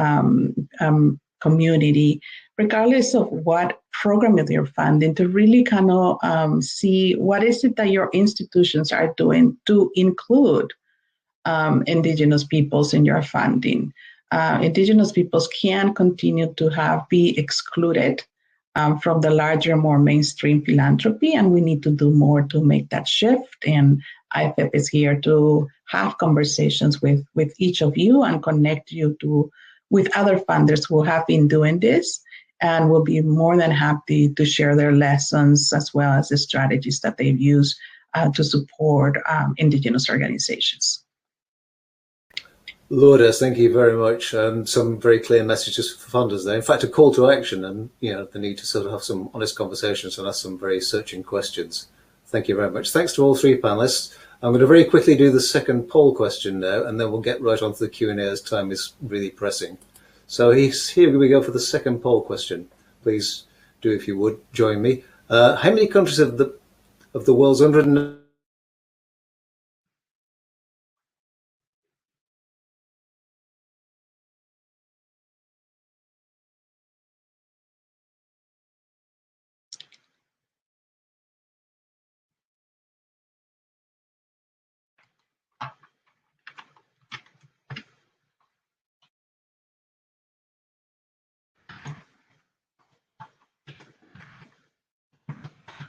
community, regardless of what program that you're funding, to really kind of see what is it that your institutions are doing to include Indigenous peoples in your funding. Indigenous peoples can continue to be excluded from the larger, more mainstream philanthropy, and we need to do more to make that shift. And IFIP is here to have conversations with each of you and connect you with other funders who have been doing this and will be more than happy to share their lessons as well as the strategies that they've used to support Indigenous organizations. Lourdes, thank you very much. Some very clear messages for funders there. In fact, a call to action and the need to sort of have some honest conversations and ask some very searching questions. Thank you very much. Thanks to all three panelists. I'm going to very quickly do the second poll question now, and then we'll get right onto the Q&A as time is really pressing. So here we go for the second poll question. Please do, if you would, join me. How many countries of the world's 100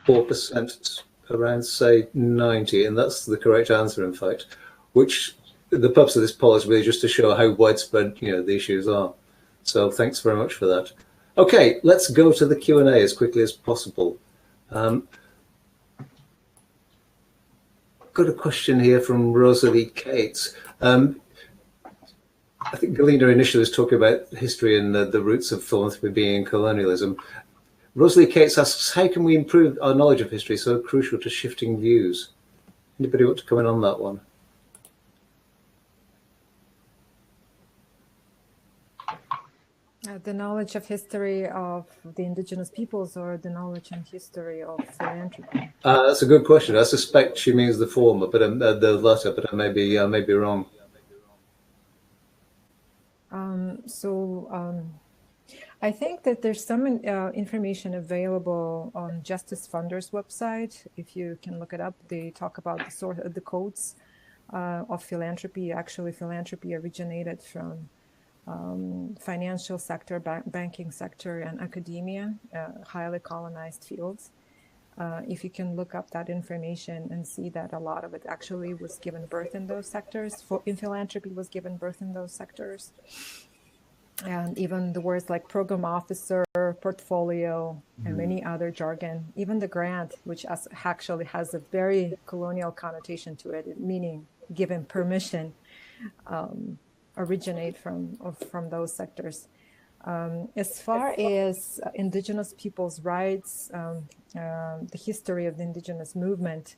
4%, around say 90, and that's the correct answer, in fact, which the purpose of this poll is really just to show how widespread the issues are. So thanks very much for that. Okay, let's go to the Q&A as quickly as possible. Got a question here from Rosalie Cates. I think Galina initially was talking about history and the roots of philanthropy being in colonialism. Rosalie Cates asks, how can we improve our knowledge of history so crucial to shifting views? Anybody want to comment on that one? The knowledge of history of the indigenous peoples, or the knowledge and history of philanthropy? That's a good question. I suspect she means the former, but the latter, but I may be wrong. I think that there's some information available on Justice Funder's website. If you can look it up, they talk about the codes of philanthropy. Actually, philanthropy originated from financial sector, banking sector, and academia, highly colonized fields. If you can look up that information and see that a lot of it actually was given birth in those sectors, in philanthropy was given birth in those sectors. And even the words like program officer, portfolio, and many other jargon, even the grant, which actually has a very colonial connotation to it, meaning given permission, originate from those sectors. As far as indigenous people's rights, the history of the indigenous movement,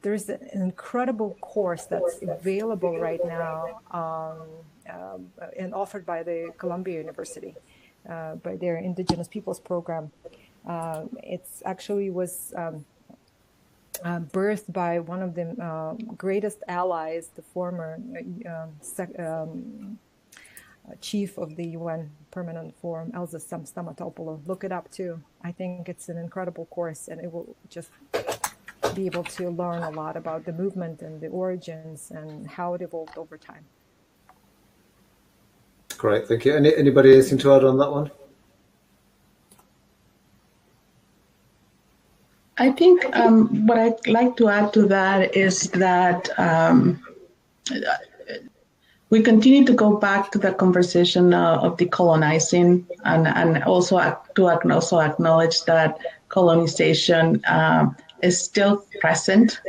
there's an incredible course that's available right now and offered by the Columbia University, by their Indigenous Peoples program. It's actually was birthed by one of the greatest allies, the former chief of the UN Permanent Forum, Elza Stamatopoulos. Look it up too. I think it's an incredible course, and it will just be able to learn a lot about the movement and the origins and how it evolved over time. Great, thank you. Anybody anything to add on that one? I think what I'd like to add to that is that we continue to go back to the conversation of decolonizing, and also to acknowledge that colonization is still present.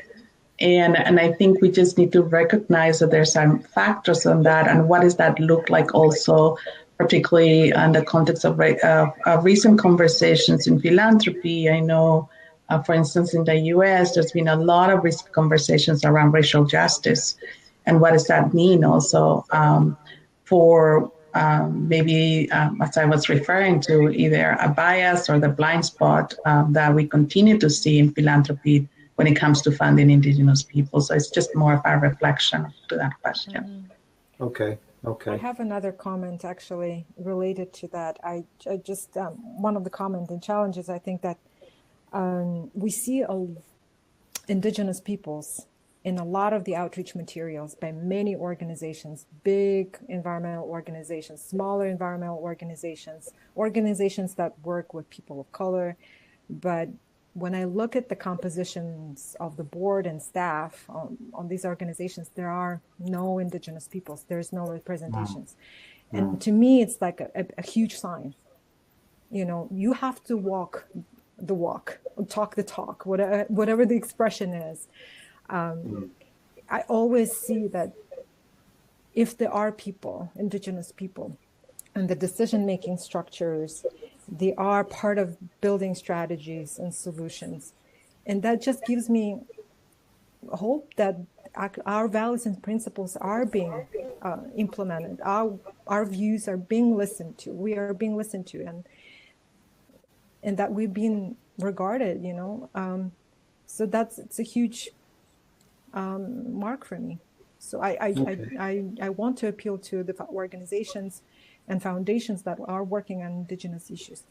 And I think we just need to recognize that there's some factors on that, and what does that look like also, particularly in the context of recent conversations in philanthropy. I know, for instance, in the US, there's been a lot of recent conversations around racial justice. And what does that mean also for maybe, as I was referring to, either a bias or the blind spot that we continue to see in philanthropy when it comes to funding indigenous people. So it's just more of a reflection to that question. Okay. I have another comment actually related to that. I just, one of the comments and challenges, I think that we see indigenous peoples in a lot of the outreach materials by many organizations, big environmental organizations, smaller environmental organizations, organizations that work with people of color. But when I look at the compositions of the board and staff on these organizations, there are no indigenous peoples. There's no representations. And to me, it's like a huge sign. You know, you have to walk the walk, talk the talk, whatever the expression is. I always see that if there are people, indigenous people, and the decision-making structures, they are part of building strategies and solutions. And that just gives me hope that our values and principles are being implemented. Our views are being listened to. We are being listened to, and that we've been regarded, you know. So it's a huge mark for me. So I want to appeal to the organizations and foundations that are working on indigenous issues.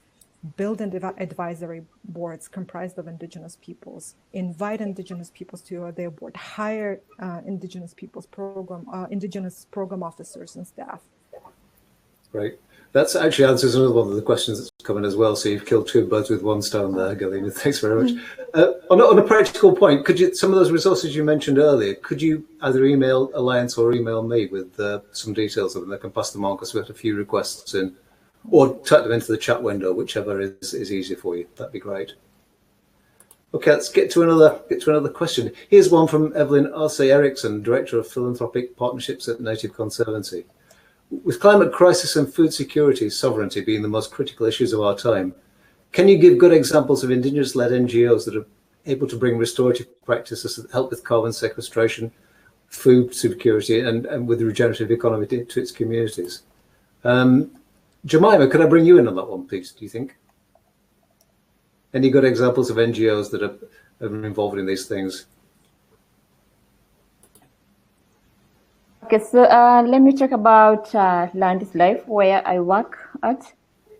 Build advisory boards comprised of indigenous peoples. Invite indigenous peoples to their board. Hire indigenous program officers and staff. Right. That actually answers another one of the questions that's coming as well. So you've killed two birds with one stone there, Galina. Thanks very much. On a practical point, could you, some of those resources you mentioned earlier, could you either email Alliance or email me with some details of them? I can pass them on because we had a few requests in, or type them into the chat window, whichever is easier for you. That'd be great. Okay, let's get to another question. Here's one from Evelyn Arce Eriksson, Director of Philanthropic Partnerships at Native Conservancy. with climate crisis and food security, sovereignty being the most critical issues of our time, can you give good examples of Indigenous-led NGOs that are able to bring restorative practices that help with carbon sequestration, food security, and with the regenerative economy to its communities? Jemimah, could I bring you in on that one, please, do you think? Any good examples of NGOs that are involved in these things? Okay, so let me talk about Land is Life, where I work at.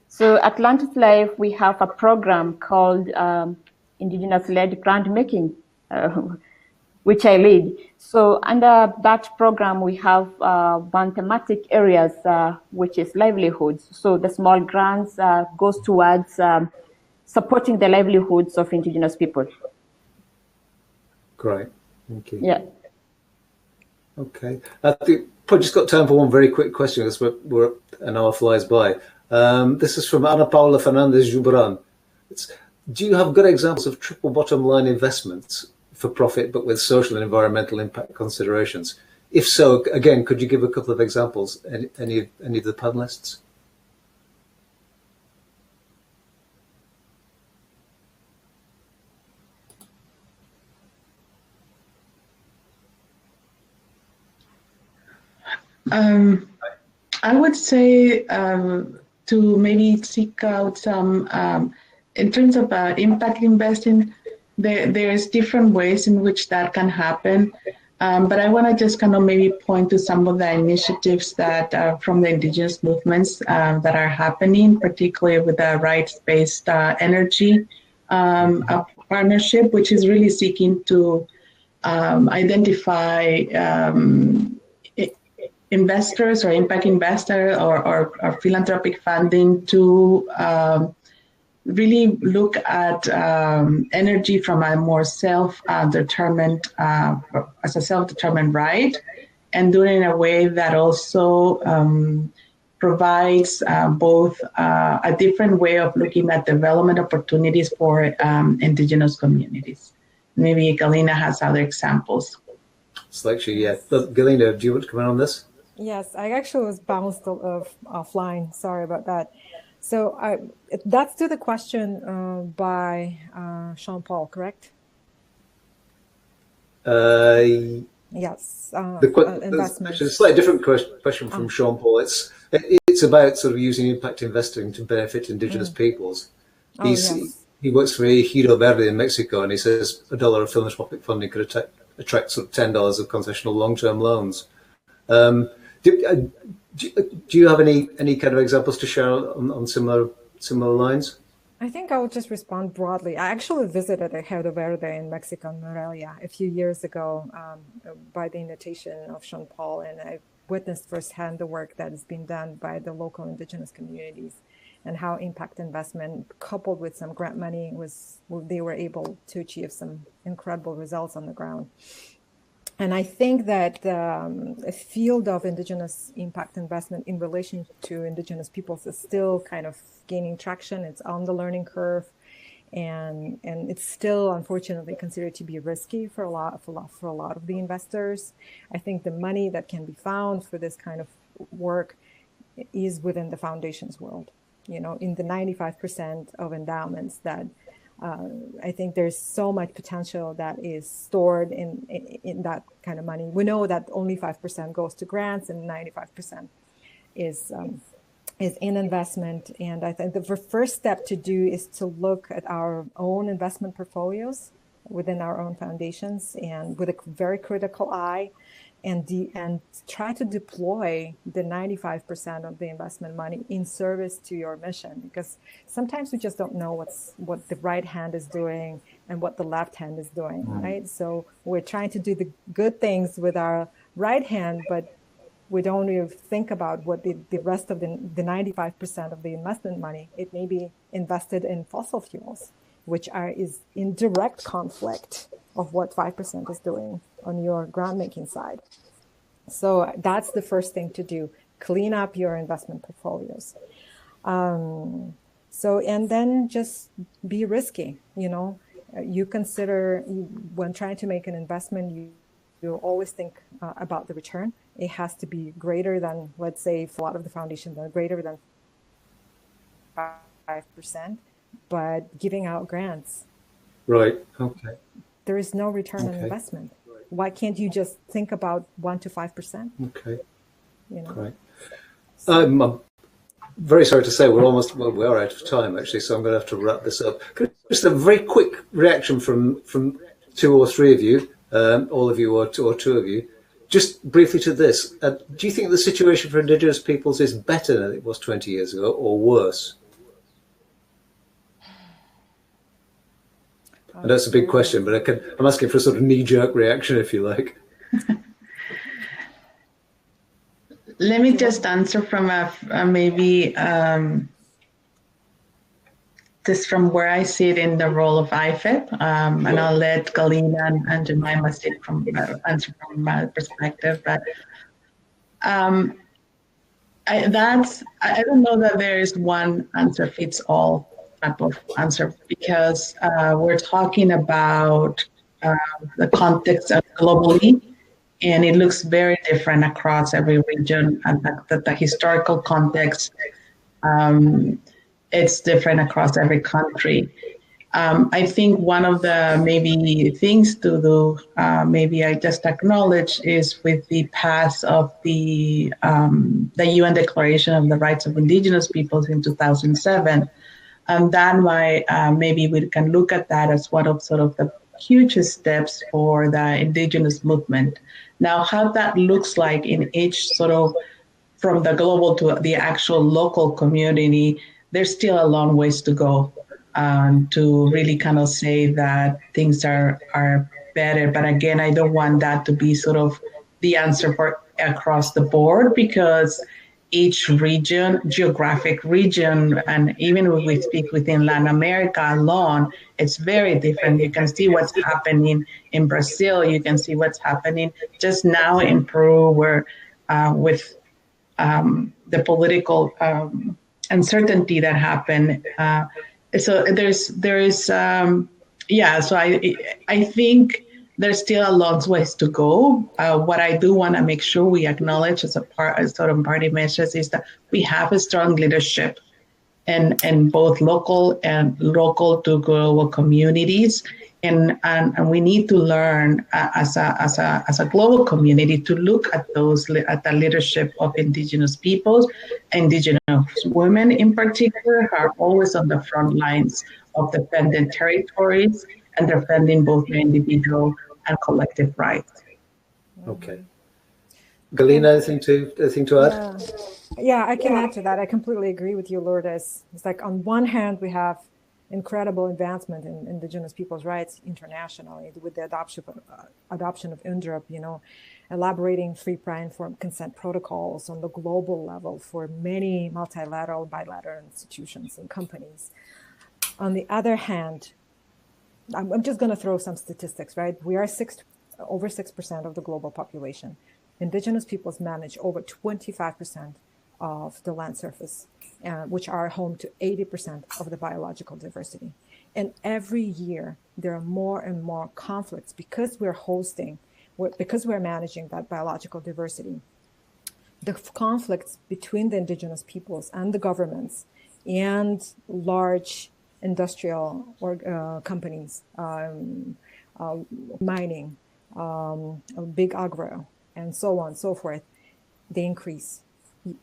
So at Land is Life, we have a program called Indigenous Led Grant-Making, which I lead. So under that program, we have one thematic areas, which is livelihoods. So the small grants goes towards supporting the livelihoods of Indigenous people. Great, thank you. Yeah. Okay, I think probably just got time for one very quick question because we're an hour flies by. This is from Ana Paula Fernandez Jubran. Do you have good examples of triple bottom line investments for profit but with social and environmental impact considerations? If so, again, could you give a couple of examples, any of the panelists? I would say to maybe seek out some, in terms of impact investing, there's different ways in which that can happen. But I want to just kind of maybe point to some of the initiatives that from the indigenous movements that are happening, particularly with the rights-based energy a partnership, which is really seeking to identify investors or impact investor or philanthropic funding to really look at energy from a more self-determined, as a self-determined right, and do it in a way that also provides both a different way of looking at development opportunities for indigenous communities. Maybe Galina has other examples. It's actually, yeah. Galina, do you want to come in on this? Yes, I actually was bounced offline. Sorry about that. So that's to the question by Sean Paul, correct? Yes. It's a slightly different question from Sean Paul. It's about sort of using impact investing to benefit indigenous peoples. He works for Giro Verde in Mexico, and he says $1 of philanthropic funding could attract sort of $10 of concessional long-term loans. Do you have any kind of examples to share on similar lines? I think I will just respond broadly. I actually visited Giro Verde in Mexico, Morelia, a few years ago by the invitation of Sean Paul, and I witnessed firsthand the work that is being done by the local indigenous communities and how impact investment coupled with some grant money they were able to achieve some incredible results on the ground. And I think that a field of indigenous impact investment in relation to indigenous peoples is still kind of gaining traction. It's on the learning curve, and it's still unfortunately considered to be risky for a lot of the investors. I think the money that can be found for this kind of work is within the foundations world. You know, in the 95% of endowments that. I think there's so much potential that is stored in that kind of money. We know that only 5% goes to grants and 95% is in investment. And I think the first step to do is to look at our own investment portfolios within our own foundations and with a very critical eye and try to deploy the 95% of the investment money in service to your mission, because sometimes we just don't know what the right hand is doing and what the left hand is doing, right? So we're trying to do the good things with our right hand, but we don't even think about what the rest of the 95% of the investment money, it may be invested in fossil fuels, which is in direct conflict of what 5% is doing on your grant making side. So that's the first thing to do, clean up your investment portfolios. And then just be risky, you know. You consider when trying to make an investment, you always think about the return. it has to be greater than, let's say, for a lot of the foundations, they're greater than 5%, but giving out grants. Right. Okay. There is no return on Okay. investment. Why can't you just think about 1 to 5%? Okay. You know? Right. I'm very sorry to say we are out of time actually, so I'm going to have to wrap this up. Just a very quick reaction from 2 or 3 of you, all of you or 2 of you, just briefly to this. Do you think the situation for Indigenous peoples is better than it was 20 years ago or worse? And that's a big question, but I'm asking for a sort of knee-jerk reaction, if you like. Let me just answer from just from where I sit in the role of IFIP, and I'll let Galina and Jemimah answer from my perspective. But I don't know that there is one answer fits all type of answer, because we're talking about the context of globally, and it looks very different across every region, and the historical context, it's different across every country. I think one of the maybe things to do, maybe I just acknowledge, is with the pass of the UN Declaration of the Rights of Indigenous Peoples in 2007. That might, maybe we can look at that as one of sort of the huge steps for the Indigenous movement. Now, how that looks like in each sort of, from the global to the actual local community, there's still a long ways to go to really kind of say that things are better. But again, I don't want that to be sort of the answer for across the board, because each region, geographic region, and even when we speak within Latin America alone, it's very different. You can see what's happening in Brazil. You can see what's happening just now in Peru, where with the political uncertainty that happened. So so I think there's still a long ways to go. What I do want to make sure we acknowledge as sort of party measures is that we have a strong leadership in both local to global communities. And we need to learn as a global community to look at the leadership of Indigenous peoples, Indigenous women in particular, who are always on the front lines of defending territories and defending both their individual and collective rights. Okay. Galina, anything to add? Yeah, I can add to that. I completely agree with you, Lourdes. It's like on one hand, we have incredible advancement in Indigenous people's rights internationally with the adoption of UNDRIP, elaborating free, prior, informed consent protocols on the global level for many multilateral, bilateral institutions and companies. On the other hand, I'm just going to throw some statistics, right? We are over 6% of the global population. Indigenous peoples manage over 25% of the land surface, which are home to 80% of the biological diversity. And every year, there are more and more conflicts because we're managing that biological diversity. The conflicts between the Indigenous peoples and the governments and large industrial companies, mining, big agro, and so on and so forth, they increase.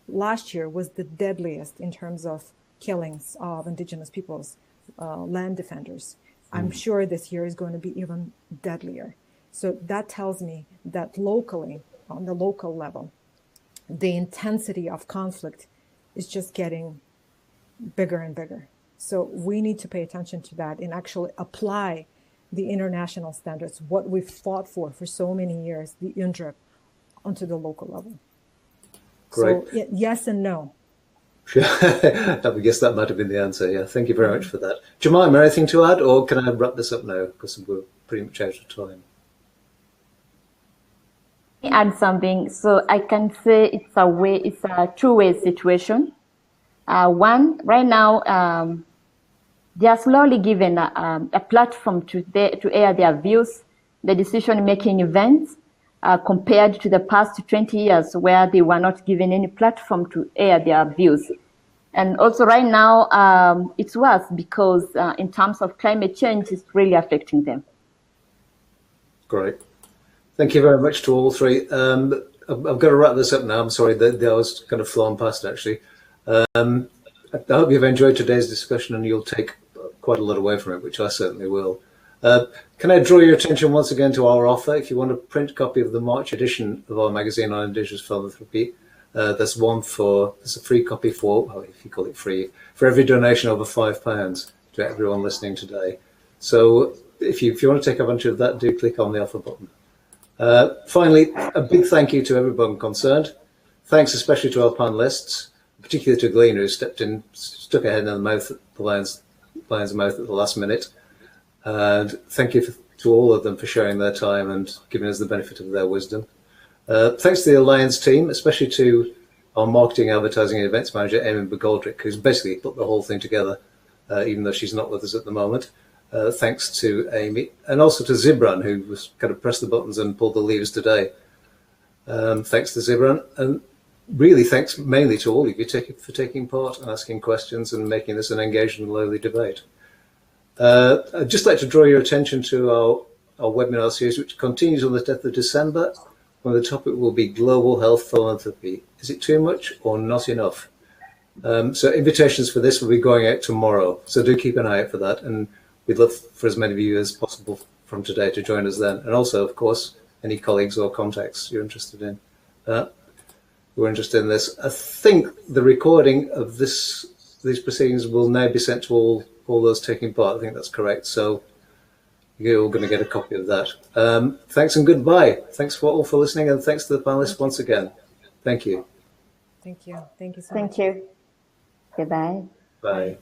Last year was the deadliest in terms of killings of Indigenous peoples, land defenders. I'm sure this year is going to be even deadlier. So that tells me that locally, on the local level, the intensity of conflict is just getting bigger and bigger. So we need to pay attention to that and actually apply the international standards, what we've fought for so many years, the UNDRIP, onto the local level. Great. So yes and no. I guess that might have been the answer. Yeah, thank you very much for that. Jemimah, anything to add, or can I wrap this up now because we're pretty much out of time? Add something. So I can say it's a two-way situation. One, right now, they are slowly given a platform to air their views, the decision-making events, compared to the past 20 years where they were not given any platform to air their views. And also right now, it's worse because in terms of climate change, it's really affecting them. Great. Thank you very much to all three. I've got to wrap this up now. I'm sorry, the hour's kind of flown past, actually. I hope you've enjoyed today's discussion and you'll take quite a lot away from it, which I certainly will. Can I draw your attention once again to our offer? If you want a print copy of the March edition of our magazine on Indigenous Philanthropy, there's a free copy for, well, if you call it free, for every donation over £5 to everyone listening today. So if you want to take advantage of that, do click on the offer button. Finally, a big thank you to everyone concerned. Thanks especially to our panelists, particularly to Glean, who stepped in, stuck her head in the mouth, the lion's mouth at the last minute. And thank you to all of them for sharing their time and giving us the benefit of their wisdom. Thanks to the Alliance team, especially to our marketing, advertising and events manager, Amy McGoldrick, who's basically put the whole thing together, even though she's not with us at the moment. Thanks to Amy, and also to Zibran, who was kind of pressed the buttons and pulled the levers today. Thanks to Zibran, and really thanks mainly to all of you for taking part and asking questions and making this an engaged and lively debate. I'd just like to draw your attention to our webinar series, which continues on the 10th of December, when the topic will be Global Health Philanthropy. Is it too much or not enough? So invitations for this will be going out tomorrow, so do keep an eye out for that, and we'd love for as many of you as possible from today to join us then. And also, of course, any colleagues or contacts you're interested in. We're interested in this. I think the recording of these proceedings will now be sent to all those taking part. I think that's correct. So you're all going to get a copy of that. Thanks and goodbye. Thanks all for listening, and thanks to the panelists once again. Thank you. Thank you. Thank you so much. Thank you. Goodbye. Bye.